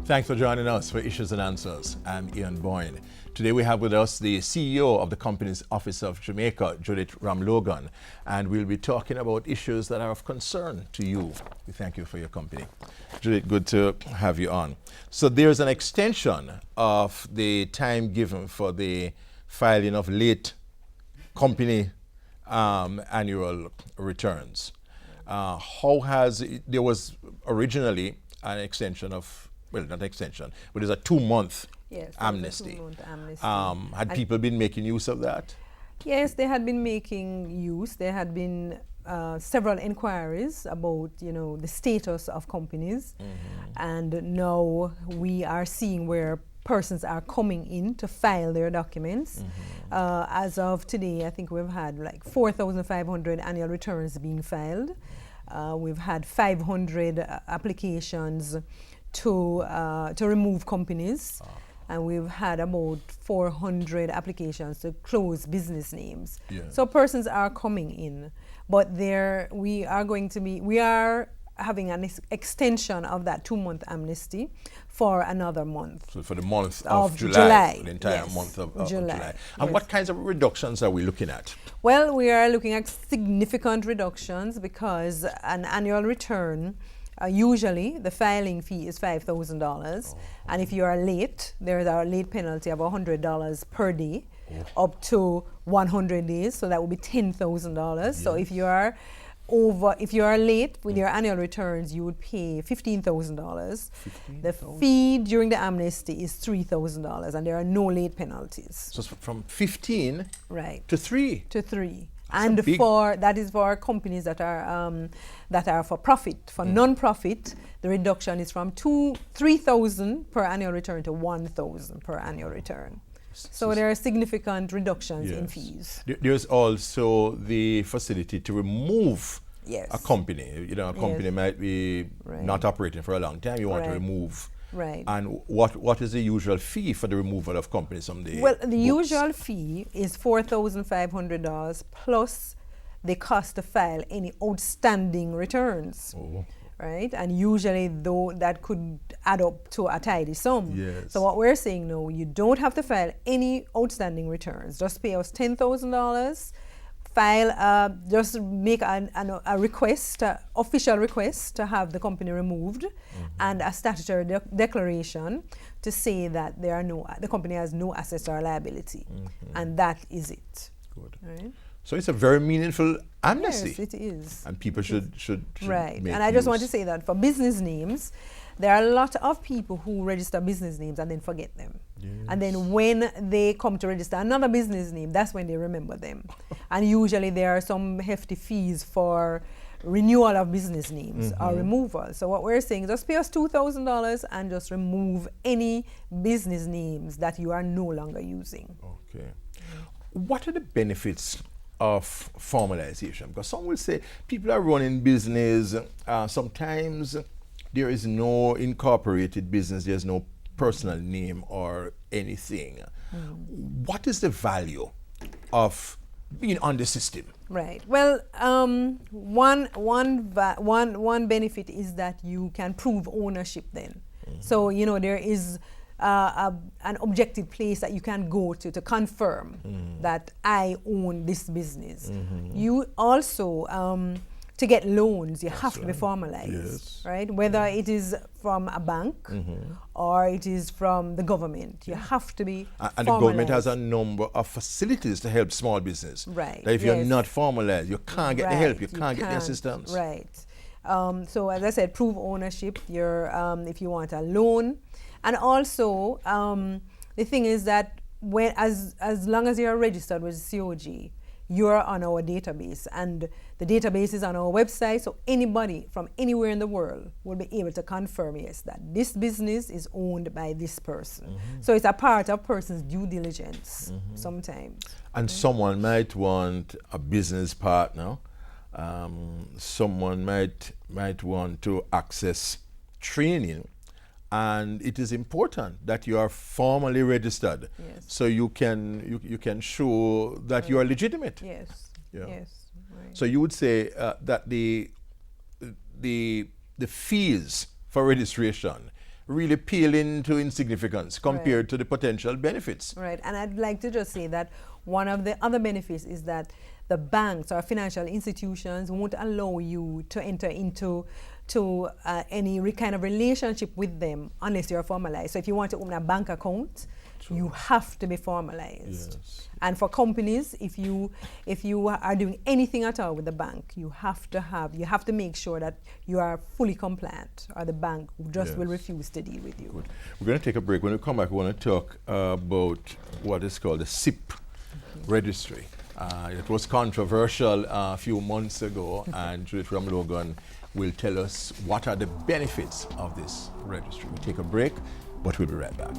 Thanks for joining us for Issues and Answers. I'm Ian Boyne. Today we have with us the CEO of the company's Office of Jamaica, Judith Ramlogan, and we'll be talking about issues that are of concern to you. We thank you for your company. Judith, good to have you on. So there's an extension of the time given for the filing of late company annual returns. There was originally an extension of, well, not extension, but it's a 2-month amnesty. Had people been making use of that? Yes, they had been making use. There had been several inquiries about, the status of companies. And now we are seeing where persons are coming in to file their documents. As of today, I think we've had like 4,500 annual returns being filed. We've had 500 applications to remove companies, and we've had about 400 applications to close business names. So persons are coming in, but we are having an extension of that 2-month amnesty for another month. So for the month of July, the entire month of July. And what kinds of reductions are we looking at? Well, we are looking at significant reductions because an annual return, usually the filing fee is $5,000, and if you are late, there is a late penalty of $100 per day, up to 100 days, so that would be $10,000. So if you are late with your annual returns, you would pay $15,000. The fee during the amnesty is $3,000, and there are no late penalties. So from 15 right to 3. To 3. And that is for companies that are for profit. For non-profit, the reduction is from $3,000 per annual return to $1,000 per annual return. So there are significant reductions in fees. There's also the facility to remove a company. A company might be not operating for a long time. You want to remove. And what is the usual fee for the removal of companies from the Well, the books? usual fee is $4,500 plus the cost to file any outstanding returns. Right? And usually, though, that could add up to a tidy sum. So what we're saying now, you don't have to file any outstanding returns. Just pay us $10,000. File, just make a request, official request to have the company removed, and a statutory declaration to say that the company has no assets or liability, and that is it. Good. Right? So it's a very meaningful amnesty. Yes, it is. And people should right. make And I just use. want to say that for business names, there are a lot of people who register business names and then forget them. And then when they come to register another business name, that's when they remember them. And usually there are some hefty fees for renewal of business names or removal. So what we're saying is just pay us $2,000 and just remove any business names that you are no longer using. Okay. What are the benefits of formalization? Because some will say people are running business, sometimes there is no incorporated business, there's no personal name or anything. What is the value of being on the system? Right. Well, one benefit is that you can prove ownership then. So, there is an objective place that you can go to confirm that I own this business. You also, to get loans, you have to be formalized, right? Whether it is from a bank or it is from the government, you have to be And formalized. the government has a number of facilities to help small business. Right. That if you're not formalized, you can't get the help, you can't get the assistance. Right. So as I said, prove ownership. If you want a loan, and also the thing is that as long as you're registered with COG, you're on our database, and the database is on our website, so anybody from anywhere in the world will be able to confirm, yes, that this business is owned by this person. So it's a part of person's due diligence sometimes. And someone might want a business partner. Someone might want to access training. And it is important that you are formally registered, so you can show that you are legitimate. Yes. Yes. Right. So you would say that the fees for registration really pale into insignificance compared to the potential benefits. Right, and I'd like to just say that one of the other benefits is that the banks or financial institutions won't allow you to enter into any kind of relationship with them unless you're formalized. So if you want to open a bank account, you have to be formalized. Yes. And for companies, if you are doing anything at all with the bank, you have to make sure that you are fully compliant, or the bank just will refuse to deal with you. Good. We're going to take a break. When we come back, we want to talk about what is called the SIP registry. It was controversial a few months ago, and Judith Ramlogan will tell us what are the benefits of this registry. We take a break, but we'll be right back.